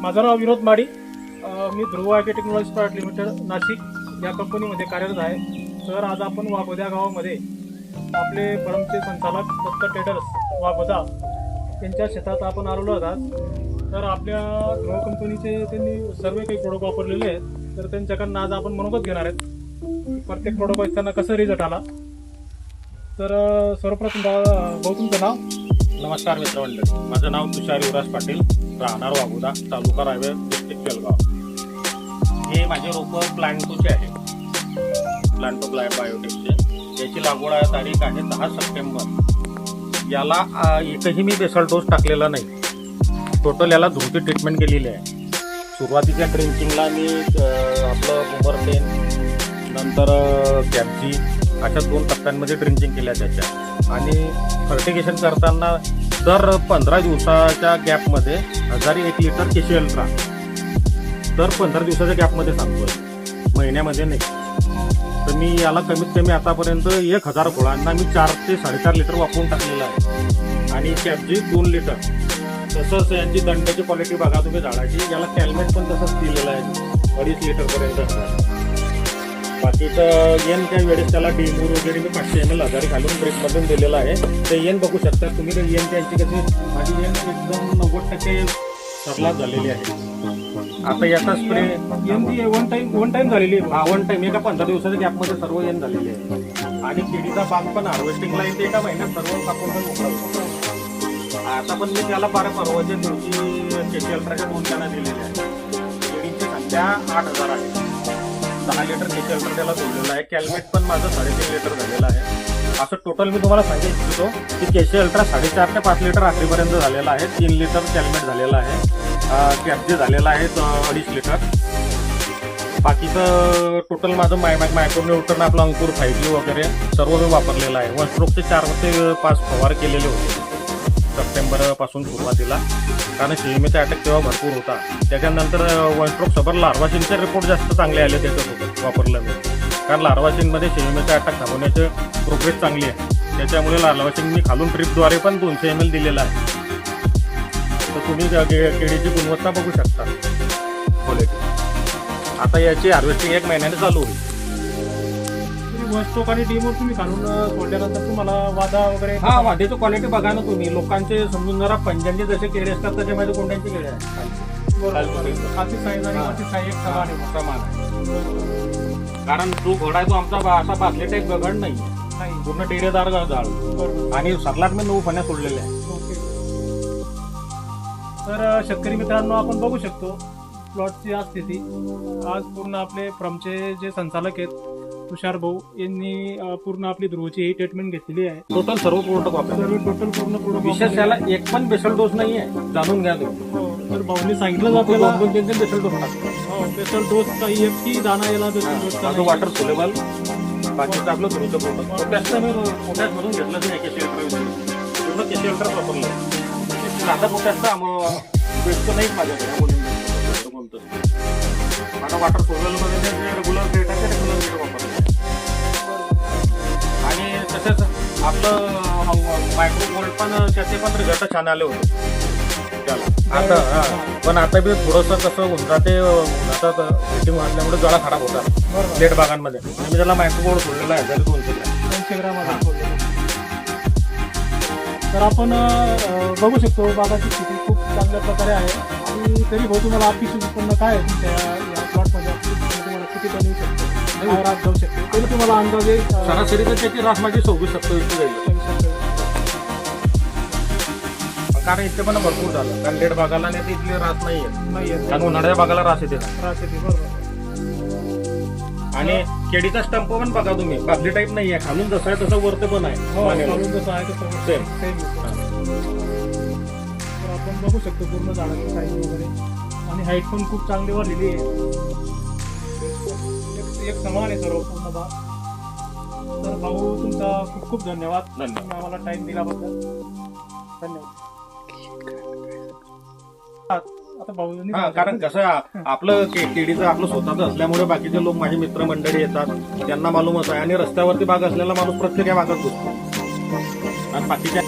माझं नाव विनोद माडी. मी Dhruv I technology private limited Nashik या कंपनीमध्ये कार्यरत आहे. तर आज आपण वाघोदा गावामध्ये आपले परमचे संचालक दत्त ट्रेडर्स वाघोदा यांच्या शेतात आपण आलेलो आहोत. तर आपल्या ध्रुव कंपनीचे त्यांनी सर्व काही प्रोडक्ट वापरलेले आहेत. तर त्यांच्याकडनं आज आपण मनोगत घेणार आहेत. प्रत्येक प्रोडक्ट त्यांना कसं रिझल्ट आला. तर सर्वप्रथम भाऊ तुमचं नाव. नमस्कार मित्रमंडळी, माझं नाव तुषार युवराज पाटील, राहणार वाघोदा, तालुका रायगड, डिस्ट्रिक्ट जळगाव. हे माझे रोपं प्लांटोचे आहे, प्लांटो बायोटेकचे. याची लागवड तारीख आहे 10 सप्टेंबर. याला एकही मी बेसल डोस टाकलेला नाही. टोटल याला धुरची ट्रीटमेंट केलेली आहे. सुरुवातीच्या ड्रिंचिंगला मी आपलं बुमरटेन, नंतर कॅप्जी अशा 2 टप्प्यांमध्ये ड्रिंचिंग केल्या त्याच्या. आणि फर्टिगेशन करताना दर 15 दिवसाच्या गॅपमध्ये 1001 लिटर केशी अल्ट्रा दर 15 दिवसाच्या गॅपमध्ये सांगतोय, महिन्यामध्ये नाही. तर मी याला कमीत कमी आतापर्यंत 1000 फुलांना मी 4 ते 4.5 लिटर वापरून टाकलेलं आहे. आणि कॅप्जी 2 लिटर. तसंच यांची दंडाची क्वालिटी बघा तुम्ही झाडाची. याला कॅल्मेट पण तसंच दिलेलं आहे 2.5 लिटरपर्यंत. बाकीचं येन काही वेळेस त्याला डेमूर वगैरे मी 500 ml 1000 घालून ब्रेकमधून दिलेलं आहे. ते येन बघू शकता तुम्ही. तर येन त्यांची कशी माझी येन एकदम 90% सरलाच झालेली आहे. आता याचा स्प्रे येन ती वन टाइम झालेली आहे. 1 टाइम एका 15 दिवसाच्या गॅपमध्ये सर्व येन झालेली आहे. आणि केळीचा बाग पण हार्वेस्टिंगला येते एका महिन्यात सर्व कापून पण मोकळा होतो. आता पण मी त्याला परवाच्या दिवशी केशी अल्ट्राच्या 2 कॅना दिलेल्या आहेत. केळीची संख्या 8000 आहे. 10 लिटर केशी अल्ट्रा त्याला सोडलेलं आहे. कॅल्मेट पण माझं 3.5 लिटर झालेलं आहे. असं टोटल मी तुम्हाला सांगू इच्छितो की केशी अल्ट्रा 4.5 ते 5 लिटर आखरीपर्यंत झालेला आहे. 3 लिटर कॅल्मेट झालेला आहे. कॅप्जे झालेला आहे 2.5 लिटर. बाकीचं टोटल माझं मायक्रोन्यूट्रन आपलं अंकुर 5G वगैरे सर्व मी वापरलेलं आहे. 1 स्ट्रोकचे 4 ते 5 फवार केलेले होते सप्टेंबरपासून सुरुवातीला, कारण शेळीमेचा अटॅक तेव्हा भरपूर होता. त्याच्यानंतर 1 स्ट्रोक सबर लार्वाशीनचे रिपोर्ट जास्त चांगले आले त्याच्यासोबत वापरलं मी. कारण लार्वाशीनमध्ये शेळीमेचा अटॅक थांबवण्याचे प्रोग्रेस चांगली आहे. त्याच्यामुळे लार्वाशीन मी खालून ट्रिपद्वारे पण 200 ml दिलेला आहे. तर तुम्ही केळीची गुणवत्ता बघू शकता क्वालिटी. आता याची हार्वेस्टिंग 1 महिन्याने चालू होईल. वस्तू आणि डीमोर तुम्ही घालून सोडल्यानंतर तुम्हाला वादा वगैरे. वाद्याची क्वालिटी बघा ना तुम्ही. लोकांचे समजून जरा पंजांचे जसे केळे असतात त्याच्यामध्ये कोणत्यांची केळे आहेत. खाती साईज आणि वरची साईज एक समान आहे. कारण जो घोडा आहे तो आमचा असा बाटली टाईप गगड नाही, पूर्ण डेरेदार झाड. आणि सरलाट मी 9 फण्या सोडलेल्या आहे. तर शेतकरी मित्रांनो, आपण बघू शकतो प्लॉटची आज स्थिती. आज पूर्ण आपले फ्रमचे जे संचालक आहेत तुषार भाऊ यांनी पूर्ण आपली ध्रुवची ही ट्रीटमेंट घेतलेली आहे. टोटल सर्व प्रोडक्ट वापरले. टोटल पूर्ण प्रोडक्ट विशेष त्याला एक पण बेसल डोस नाही आहे, जाणून घ्या तुम्ही. तर भाऊनी सांगितलं आपल्याला बेसल डोस टाकतो. बेसल डोस काही एकही दाना याला बेसल डोस माझं वॉटर सोलेबल. बाकीचं आपलं ध्रुवचं प्रोडक्ट पोटॅश मधून घेतलं नाही. केशी अल्ट्रा पूर्ण केशी अल्ट्रा वापरलं. साधा पोटॅशचा भेटतो नाहीच माझ्याकडे कोणतं. माझा वॉटर सोलेबलमध्ये रेग्युलर रेट आहे, रेग्युलर रेट वापरलं. आणि तसेच आपलं मायक्रोवोल्ट पण त्याचे पण रिझल्ट छान आले होते त्याला. आता पण आता बी थोडंसं कसं होऊन जाते, आता रेटिंग वाढल्यामुळे जरा खराब होता लेट बागांमध्ये. मी त्याला मायक्रोवोल्ट सोडलेला आहे 200 ग्रॅम. तर आपण बघू शकतो बागाची स्थिती खूप चांगल्या प्रकारे आहे. आणि तरी भाऊ तुम्हाला अपेक्षित उत्पन्न काय आहे तुमच्या या प्लॉटमध्ये? तुम्हाला किती टन येऊ शकतो, काय रास जाऊ शकतो, तरी तुम्हाला अंदाजे सरासरी तर त्याची रास माझी 26-27 जाईल. कारण इथे पण भरपूर झालं. कारण लेट बागाला नाही तर इथली रास नाही आहे. कारण उन्हाळ्या बागाला रास येते. बरोबर. आणि केळीचा स्टंप पण बघा तुम्ही, बादली टाईप नाही आहे. खालून जसं आहे तसं वरती पण आहे. खालून जसं आहे तसं सेम. तर आपण बघू शकतो पूर्ण झाडाची साईज वगैरे. आणि हाईट पण खूप चांगली वाढलेली आहे. एक समान आहे सर्व पूर्ण भाग. तर भाऊ तुमचा खूप खूप धन्यवाद. तुम्ही आम्हाला टाइम दिल्याबद्दल धन्यवाद. आता भाऊ कारण कसं आपलं केळीचं आपलं स्वतःचं असल्यामुळे बाकीचे लोक माझे मित्रमंडळी येतात, त्यांना मालूमच आहे. आणि रस्त्यावरती बाग असलेला माणूस प्रत्येक या बागात घुसतो. आणि बाकीच्या